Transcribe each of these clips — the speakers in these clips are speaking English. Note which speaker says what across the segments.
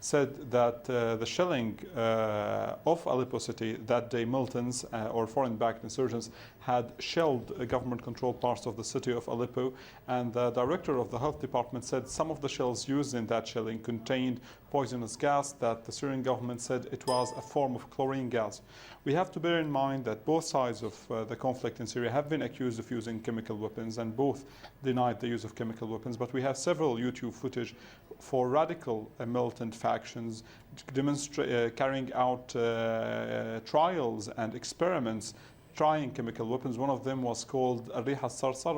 Speaker 1: said that the shelling of Aleppo city that day, militants or foreign-backed insurgents had shelled government-controlled parts of the city of Aleppo, and the director of the health department said some of the shells used in that shelling contained poisonous gas that the Syrian government said it was a form of chlorine gas. We have to bear in mind that both sides of the conflict in Syria have been accused of using chemical weapons, and both denied the use of chemical weapons. But we have several YouTube footage for radical militant factions carrying out trials and experiments trying chemical weapons. One of them was called Al-Riha Sarsar,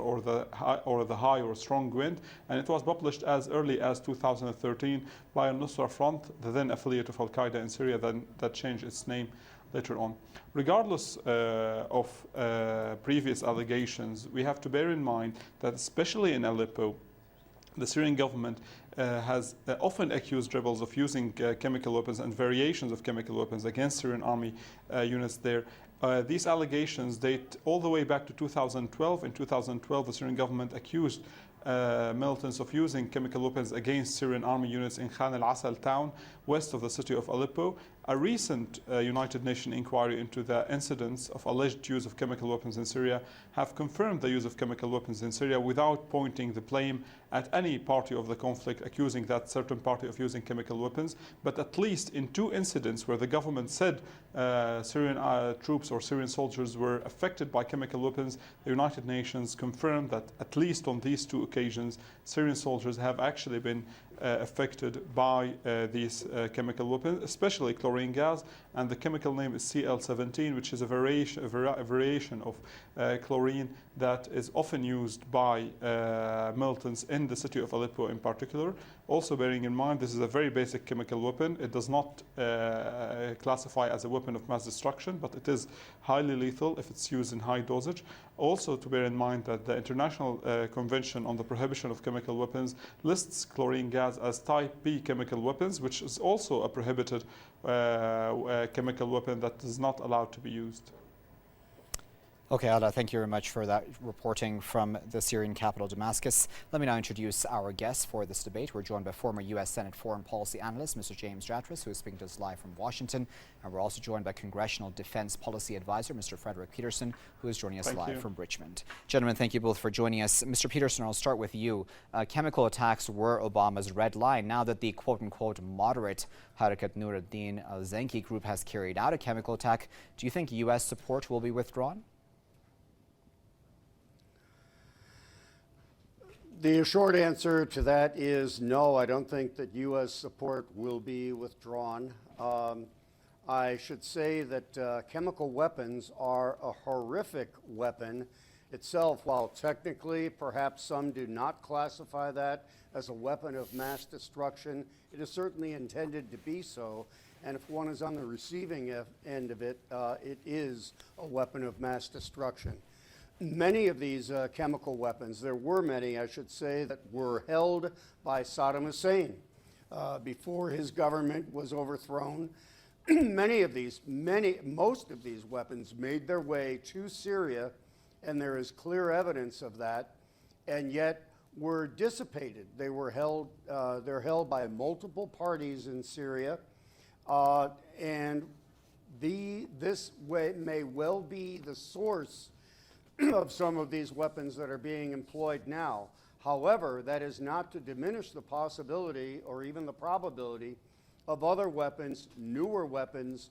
Speaker 1: or the high or strong wind, and it was published as early as 2013 by Al-Nusra Front, the then affiliate of Al-Qaeda in Syria, that changed its name later on. Regardless of previous allegations, we have to bear in mind that especially in Aleppo, the Syrian government has often accused rebels of using chemical weapons and variations of chemical weapons against Syrian army units there. These allegations date all the way back to 2012. In 2012, the Syrian government accused militants of using chemical weapons against Syrian army units in Khan al-Asal town, west of the city of Aleppo. A recent United Nations inquiry into the incidents of alleged use of chemical weapons in Syria have confirmed the use of chemical weapons in Syria without pointing the blame at any party of the conflict, accusing that certain party of using chemical weapons. But at least in 2 incidents where the government said Syrian troops or Syrian soldiers were affected by chemical weapons, the United Nations confirmed that at least on these 2 occasions, Syrian soldiers have actually been affected by these chemical weapons, especially chlorine gas, and the chemical name is CL17, which is a variation of chlorine that is often used by militants in the city of Aleppo in particular. Also bearing in mind, this is a very basic chemical weapon. It does not classify as a weapon of mass destruction, but it is highly lethal if it's used in high dosage. Also to bear in mind that the International Convention on the Prohibition of Chemical Weapons lists chlorine gas as type B chemical weapons, which is also a prohibited chemical weapon that is not allowed to be used.
Speaker 2: Okay, Ala, thank you very much for that reporting from the Syrian capital, Damascus. Let me now introduce our guests for this debate. We're joined by former U.S. Senate foreign policy analyst, Mr. James Jatras, who is speaking to us live from Washington. And we're also joined by Congressional Defense Policy Advisor, Mr. Frederick Peterson, who is joining us live from Richmond. Gentlemen, thank you both for joining us. Mr. Peterson, I'll start with you. Chemical attacks were Obama's red line. Now that the quote-unquote moderate Harakat Nur-ad-Din al-Zanki group has carried out a chemical attack, do you think U.S. support will be withdrawn?
Speaker 3: The short answer to that is no. I don't think that U.S. support will be withdrawn. I should say that chemical weapons are a horrific weapon itself. While technically perhaps some do not classify that as a weapon of mass destruction, it is certainly intended to be so. And if one is on the receiving end of it, it is a weapon of mass destruction. Many of these chemical weapons, there were many, I should say, that were held by Saddam Hussein before his government was overthrown. Most of these weapons made their way to Syria, and there is clear evidence of that, and yet were dissipated. They were held, they're held by multiple parties in Syria, and this may well be the source of some of these weapons that are being employed now. However, that is not to diminish the possibility or even the probability of other weapons, newer weapons,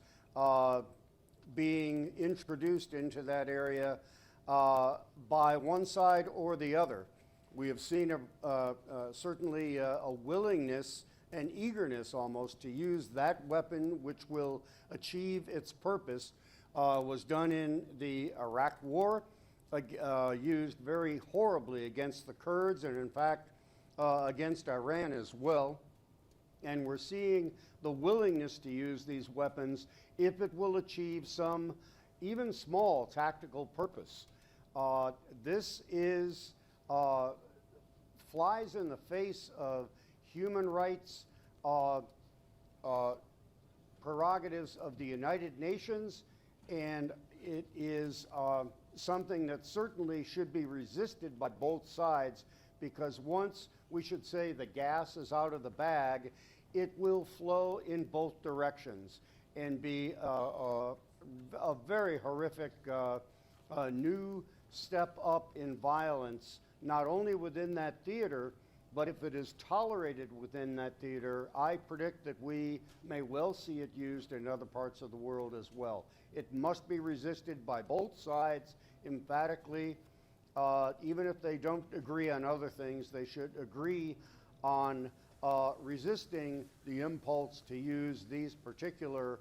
Speaker 3: being introduced into that area by one side or the other. We have seen certainly a willingness and eagerness almost to use that weapon which will achieve its purpose. Was done in the Iraq War, used very horribly against the Kurds and in fact against Iran as well. And we're seeing the willingness to use these weapons if it will achieve some even small tactical purpose. This is flies in the face of human rights prerogatives of the United Nations, and it is something that certainly should be resisted by both sides, because once, we should say, the gas is out of the bag, it will flow in both directions and be a very horrific new step up in violence, not only within that theater, but if it is tolerated within that theater, I predict that we may well see it used in other parts of the world as well. It must be resisted by both sides emphatically. Even if they don't agree on other things, they should agree on resisting the impulse to use these particularly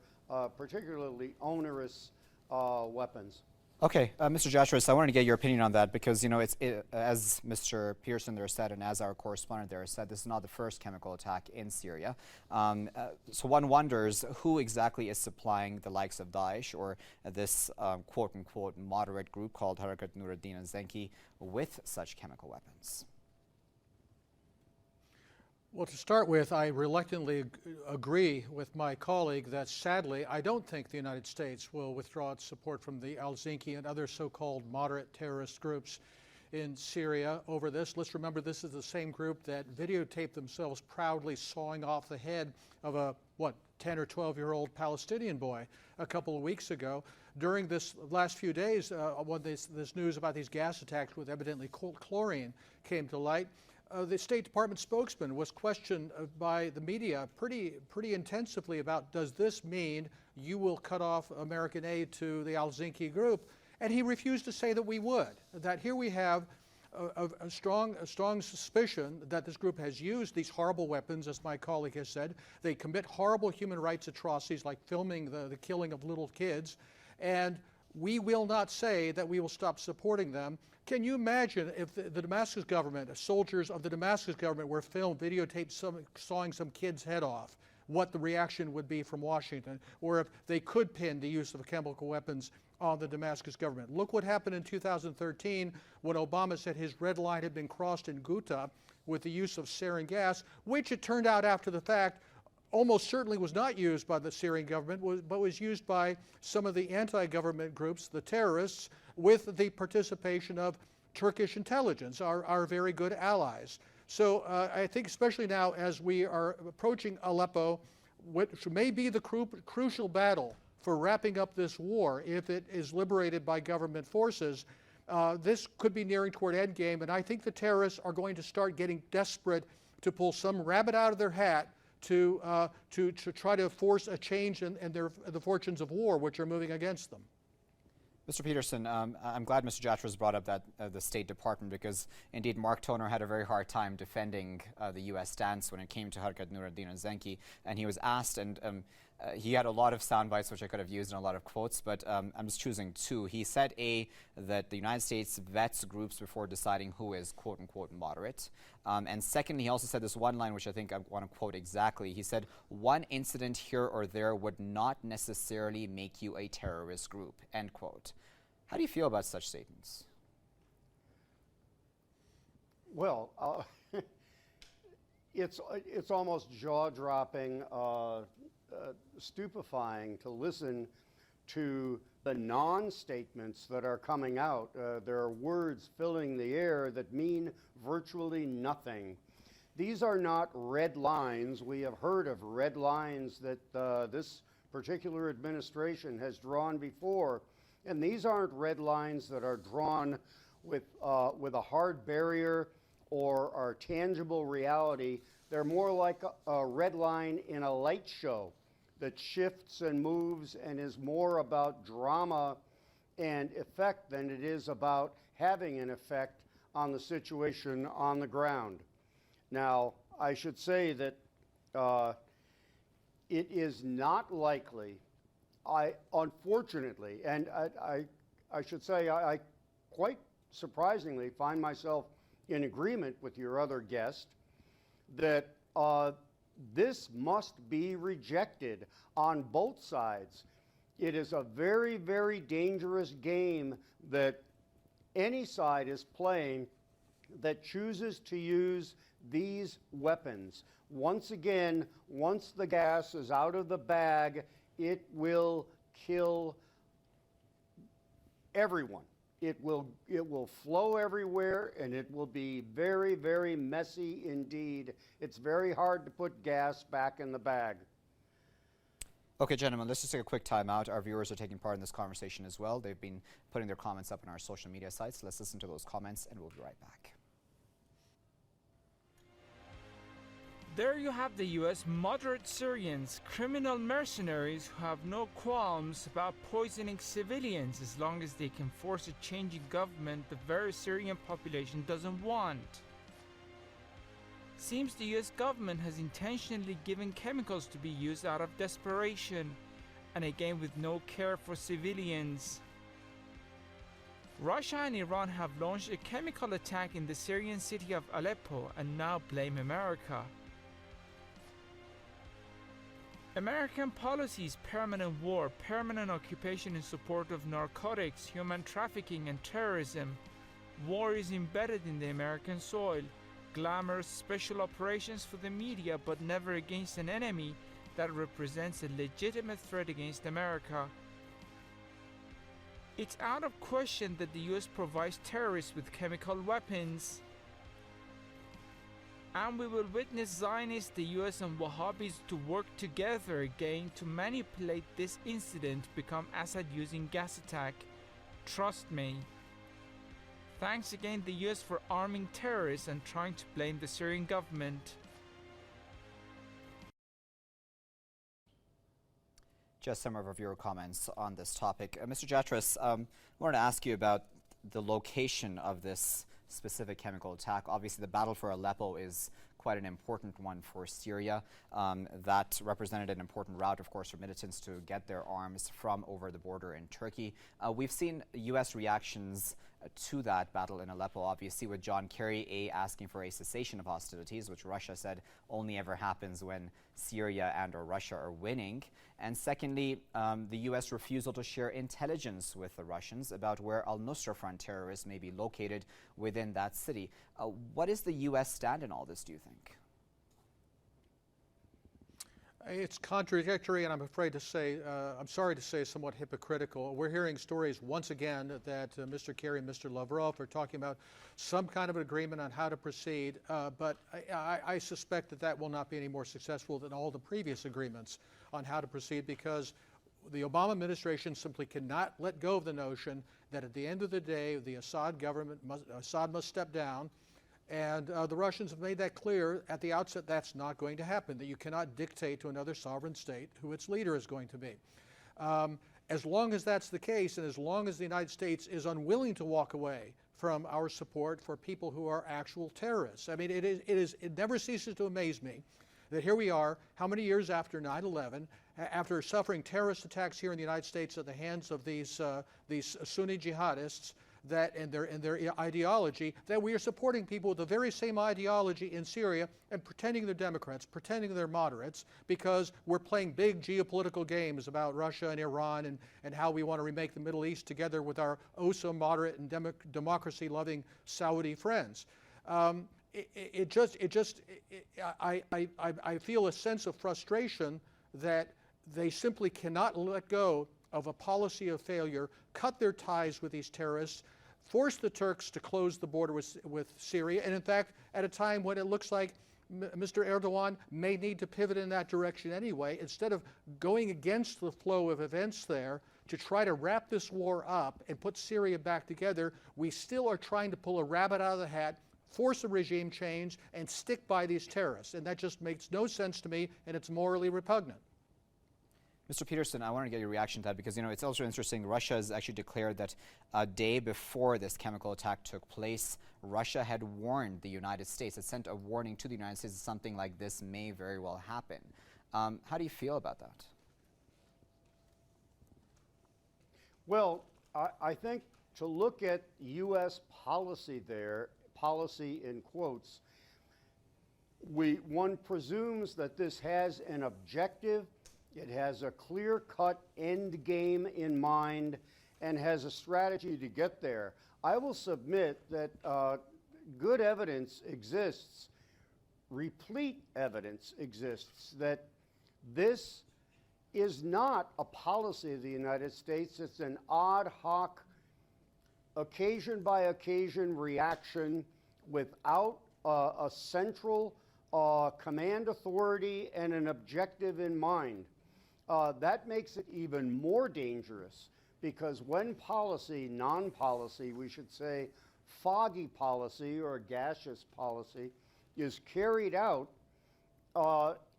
Speaker 3: onerous weapons.
Speaker 2: Okay, Mr. Jatras, I wanted to get your opinion on that because, you know, as Mr. Pearson there said and as our correspondent there said, this is not the first chemical attack in Syria. So one wonders who exactly is supplying the likes of Daesh or this quote-unquote moderate group called Harakat Nur-ad-Din al-Zenki with such chemical weapons.
Speaker 4: Well, to start with, I reluctantly agree with my colleague that sadly, I don't think the United States will withdraw its support from the al-Zenki and other so-called moderate terrorist groups in Syria over this. Let's remember this is the same group that videotaped themselves proudly sawing off the head of a, 10 or 12-year-old Palestinian boy a couple of weeks ago. During this last few days, when this news about these gas attacks with evidently chlorine came to light, the State Department spokesman was questioned by the media pretty intensively about, does this mean you will cut off American aid to the al-Zenki group? And he refused to say that we would. That here we have a strong suspicion that this group has used these horrible weapons, as my colleague has said. They commit horrible human rights atrocities like filming the killing of little kids. And we will not say that we will stop supporting them. Can you imagine if the Damascus government, soldiers of the Damascus government were filmed, videotaped sawing some kid's head off, what the reaction would be from Washington, or if they could pin the use of chemical weapons on the Damascus government. Look what happened in 2013 when Obama said his red line had been crossed in Ghouta with the use of sarin gas, which it turned out after the fact almost certainly was not used by the Syrian government, but was used by some of the anti-government groups, the terrorists, with the participation of Turkish intelligence, our very good allies. So I think especially now as we are approaching Aleppo, which may be the crucial battle for wrapping up this war if it is liberated by government forces, this could be nearing toward endgame, and I think the terrorists are going to start getting desperate to pull some rabbit out of their hat to try to force a change in the fortunes of war, which are moving against them.
Speaker 2: Mr. Peterson, I'm glad Mr. Jatras brought up that the State Department because indeed Mark Toner had a very hard time defending the U.S. stance when it came to Harakat Nur-ad-Din al-Zenki, and he was asked, and he had a lot of sound bites which I could have used in a lot of quotes, but I'm just choosing two. He said, A, that the United States vets groups before deciding who is quote-unquote moderate. And secondly, he also said this one line, which I think I want to quote exactly. He said, one incident here or there would not necessarily make you a terrorist group, end quote. How do you feel about such statements?
Speaker 3: Well, it's almost jaw-dropping, stupefying to listen to the non-statements that are coming out. There are words filling the air that mean virtually nothing. These are not red lines. We have heard of red lines that this particular administration has drawn before, and these aren't red lines that are drawn with a hard barrier or are tangible reality. They're more like a red line in a light show that shifts and moves and is more about drama and effect than it is about having an effect on the situation on the ground. Now, I should say that it is not likely, unfortunately, and I should say I quite surprisingly find myself in agreement with your other guest that this must be rejected on both sides. It is a very, very dangerous game that any side is playing that chooses to use these weapons. Once again, once the gas is out of the bag, it will kill everyone it will flow everywhere, and it will be very, very messy indeed. It's very hard to put gas back in the bag.
Speaker 2: Okay, gentlemen, let's just take a quick time out. Our viewers are taking part in this conversation as well. They've been putting their comments up on our social media sites. Let's listen to those comments, and we'll be right back.
Speaker 5: There you have the US moderate Syrians, criminal mercenaries who have no qualms about poisoning civilians as long as they can force a changing government the very Syrian population doesn't want. Seems the US government has intentionally given chemicals to be used out of desperation, and again with no care for civilians. Russia and Iran have launched a chemical attack in the Syrian city of Aleppo and now blame America. American policies, permanent war, permanent occupation in support of narcotics, human trafficking and terrorism. War is embedded in the American soil. Glamorous special operations for the media, but never against an enemy that represents a legitimate threat against America. It's out of question that the US provides terrorists with chemical weapons. And we will witness Zionists, the US and Wahhabis to work together again to manipulate this incident to become Assad using gas attack. Trust me. Thanks again the US for arming terrorists and trying to blame the Syrian government.
Speaker 2: Just some of your comments on this topic. Mr. Jatras, I wanted to ask you about the location of this specific chemical attack. Obviously, the battle for Aleppo is quite an important one for Syria. That represented an important route, of course, for militants to get their arms from over the border in Turkey. We've seen U.S. reactions to that battle in Aleppo, obviously, with John Kerry asking for a cessation of hostilities, which Russia said only ever happens when Syria and or Russia are winning. And secondly, the U.S. refusal to share intelligence with the Russians about where al-Nusra Front terrorists may be located within that city. What is the U.S. stand in all this, do you think?
Speaker 4: It's contradictory, and I'm afraid to say, I'm sorry to say, somewhat hypocritical. We're hearing stories once again that Mr. Kerry and Mr. Lavrov are talking about some kind of an agreement on how to proceed, but I suspect that that will not be any more successful than all the previous agreements on how to proceed, because the Obama administration simply cannot let go of the notion that at the end of the day, the Assad government, Assad must step down. And the Russians have made that clear at the outset. That's not going to happen, that you cannot dictate to another sovereign state who its leader is going to be. As long as that's the case, and as long as the United States is unwilling to walk away from our support for people who are actual terrorists. I mean, it never ceases to amaze me that here we are, how many years after 9/11, after suffering terrorist attacks here in the United States at the hands of these Sunni jihadists, and their ideology, that we are supporting people with the very same ideology in Syria and pretending they're Democrats, pretending they're moderates, because we're playing big geopolitical games about Russia and Iran and how we want to remake the Middle East together with our oh-so-moderate and democracy-loving Saudi friends. I feel a sense of frustration that they simply cannot let go of a policy of failure, cut their ties with these terrorists, force the Turks to close the border with Syria, and in fact, at a time when it looks like Mr. Erdogan may need to pivot in that direction anyway, instead of going against the flow of events there to try to wrap this war up and put Syria back together, we still are trying to pull a rabbit out of the hat, force a regime change, and stick by these terrorists. And that just makes no sense to me, and it's morally repugnant.
Speaker 2: Mr. Peterson, I want to get your reaction to that because, you know, it's also interesting. Russia has actually declared that a day before this chemical attack took place, Russia had warned the United States. It sent a warning to the United States that something like this may very well happen. How do you feel about that?
Speaker 3: Well, I think to look at U.S. policy there, policy in quotes, one presumes that this has an objective. It has a clear-cut end game in mind and has a strategy to get there. I will submit that good evidence exists, replete evidence exists, that this is not a policy of the United States. It's an ad hoc occasion by occasion reaction without a central command authority and an objective in mind. That makes it even more dangerous, because when policy, non-policy, we should say foggy policy or gaseous policy, is carried out,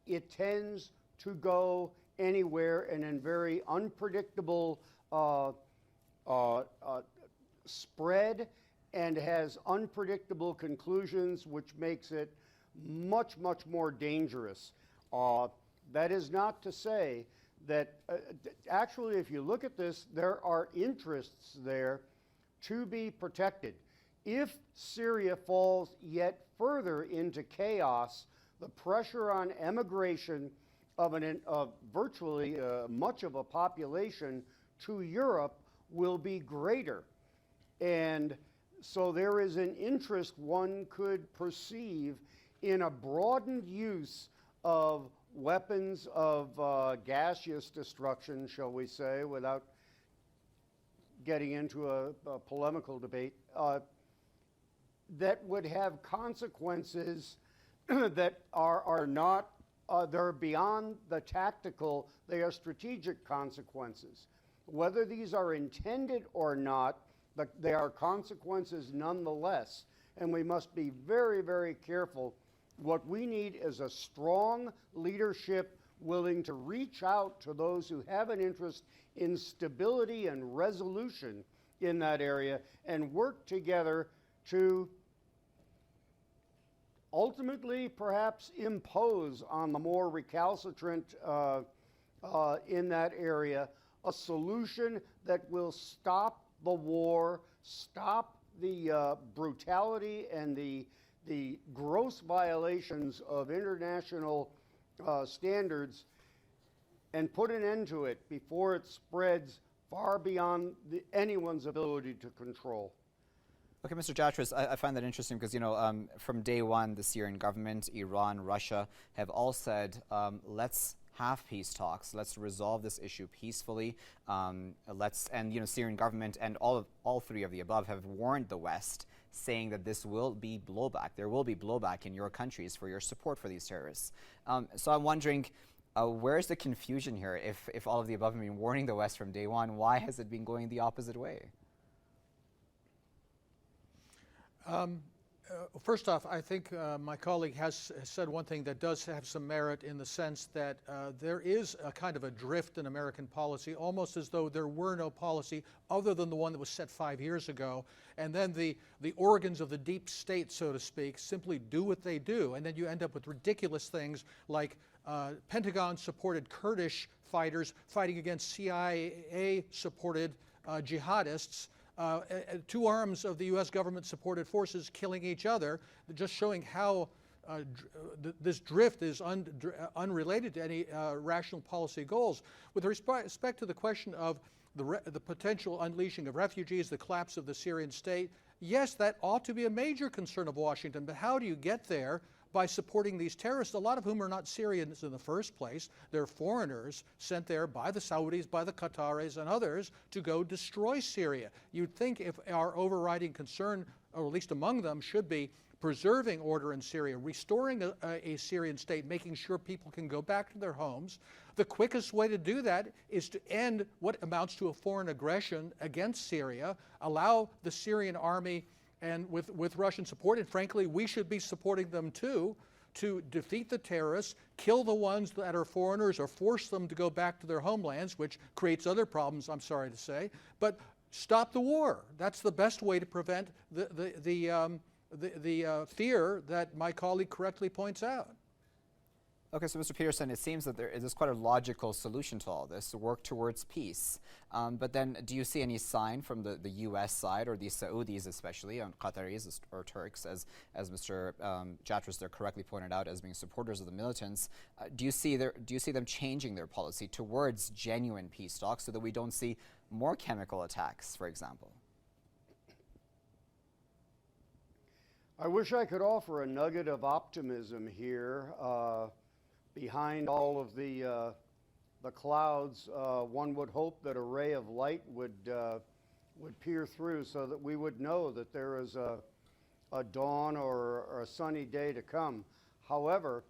Speaker 3: it tends to go anywhere and in very unpredictable spread, and has unpredictable conclusions, which makes it much, much more dangerous. That is not to say that, actually, if you look at this, there are interests there to be protected. If Syria falls yet further into chaos, the pressure on emigration of virtually much of a population to Europe will be greater. And so there is an interest one could perceive in a broadened use of weapons of gaseous destruction, shall we say, without getting into a polemical debate, that would have consequences that are not, they're beyond the tactical, they are strategic consequences. Whether these are intended or not, but they are consequences nonetheless, and we must be very, very careful. What we need is a strong leadership willing to reach out to those who have an interest in stability and resolution in that area, and work together to ultimately perhaps impose on the more recalcitrant in that area a solution that will stop the war, stop the brutality and the gross violations of international standards, and put an end to it before it spreads far beyond anyone's ability to control.
Speaker 2: Okay, Mr. Jatras, I find that interesting because, you know, from day one, the Syrian government, Iran, Russia have all said, let's have peace talks. Let's resolve this issue peacefully. And you know, Syrian government and all three of the above have warned the West, saying that this will be blowback. There will be blowback in your countries for your support for these terrorists. So I'm wondering, where's the confusion here? If all of the above have been warning the West from day one, why has it been going the opposite way?
Speaker 4: First off, I think my colleague has said one thing that does have some merit, in the sense that there is a kind of a drift in American policy, almost as though there were no policy other than the one that was set 5 years ago. And then the organs of the deep state, so to speak, simply do what they do. And then you end up with ridiculous things like Pentagon-supported Kurdish fighters fighting against CIA-supported jihadists. Two arms of the U.S. government-supported forces killing each other, just showing how this drift is unrelated to any rational policy goals. With respect to the question of the potential unleashing of refugees, the collapse of the Syrian state, yes, that ought to be a major concern of Washington, but how do you get there? By supporting these terrorists, a lot of whom are not Syrians in the first place. They're foreigners sent there by the Saudis, by the Qataris, and others to go destroy Syria. You'd think if our overriding concern, or at least among them, should be preserving order in Syria, restoring a Syrian state, making sure people can go back to their homes, the quickest way to do that is to end what amounts to a foreign aggression against Syria, allow the Syrian army, and with Russian support, and frankly, we should be supporting them too, to defeat the terrorists, kill the ones that are foreigners, or force them to go back to their homelands, which creates other problems, I'm sorry to say, but stop the war. That's the best way to prevent the fear that my colleague correctly points out.
Speaker 2: Okay, so Mr. Peterson, it seems that there is quite a logical solution to all this, to work towards peace. But then do you see any sign from the U.S. side, or the Saudis especially, and Qataris or Turks, as Mr. Jatras there correctly pointed out, as being supporters of the militants, do you see them changing their policy towards genuine peace talks so that we don't see more chemical attacks, for example?
Speaker 3: I wish I could offer a nugget of optimism here. Behind all of the clouds, one would hope that a ray of light would peer through so that we would know that there is a dawn or a sunny day to come. However,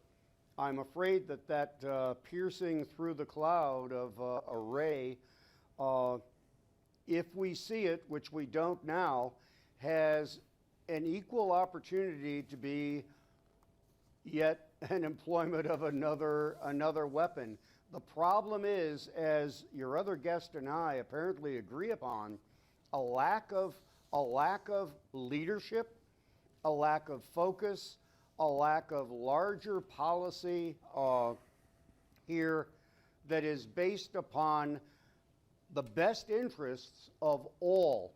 Speaker 3: I'm afraid that that piercing through the cloud of a ray, if we see it, which we don't now, has an equal opportunity to be yet an employment of another weapon. The problem is, as your other guest and I apparently agree upon, a lack of leadership, a lack of focus, a lack of larger policy here that is based upon the best interests of all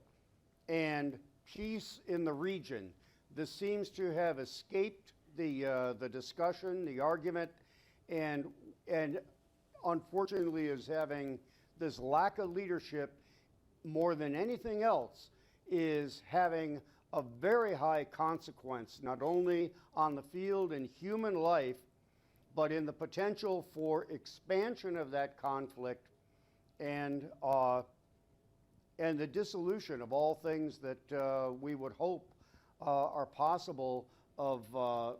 Speaker 3: and peace in the region. This seems to have escaped the discussion, the argument, and unfortunately is having this lack of leadership more than anything else is having a very high consequence, not only on the field in human life, but in the potential for expansion of that conflict and the dissolution of all things that we would hope are possible of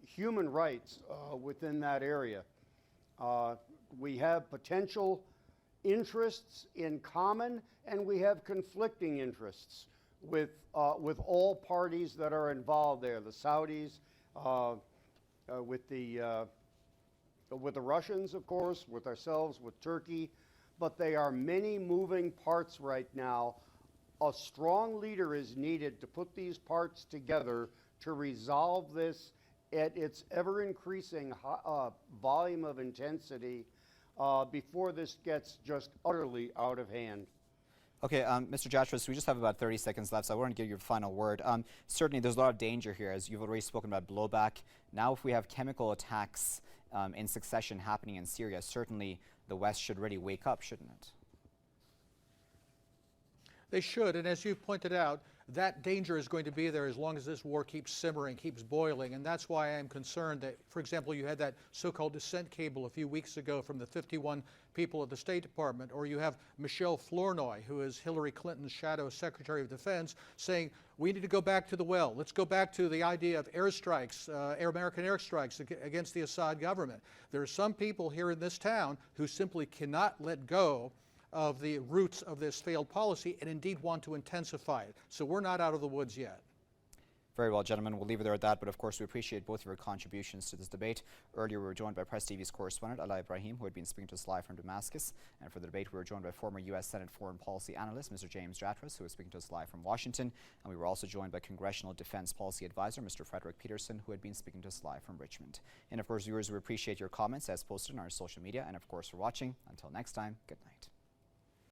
Speaker 3: human rights within that area. We have potential interests in common, and we have conflicting interests with all parties that are involved there. The Saudis, with the Russians, of course, with ourselves, with Turkey, but they are many moving parts right now. A strong leader is needed to put these parts together to resolve this at its ever-increasing volume of intensity before this gets just utterly out of hand.
Speaker 2: Okay, Mr. Jatras, we just have about 30 seconds left, so I want to give you your final word. Certainly, there's a lot of danger here, as you've already spoken about blowback. Now, if we have chemical attacks in succession happening in Syria, certainly the West should really wake up, shouldn't it?
Speaker 4: They should, and as you pointed out, that danger is going to be there as long as this war keeps simmering, keeps boiling, and that's why I'm concerned that, for example, you had that so-called dissent cable a few weeks ago from the 51 people at the State Department, or you have Michelle Flournoy, who is Hillary Clinton's shadow Secretary of Defense, saying, we need to go back to the well. Let's go back to the idea of airstrikes, American airstrikes against the Assad government. There are some people here in this town who simply cannot let go of the roots of this failed policy and indeed want to intensify it. So we're not out of the woods yet.
Speaker 2: Very well, gentlemen. We'll leave it there at that, but of course we appreciate both of your contributions to this debate. Earlier we were joined by Press TV's correspondent Ala Ibrahim, who had been speaking to us live from Damascus. And for the debate we were joined by former U.S. Senate foreign policy analyst Mr. James Jatras, who was speaking to us live from Washington. And we were also joined by Congressional Defense Policy Advisor Mr. Frederick Peterson, who had been speaking to us live from Richmond. And of course, viewers, we appreciate your comments as posted on our social media, and of course for watching. Until next time, good night.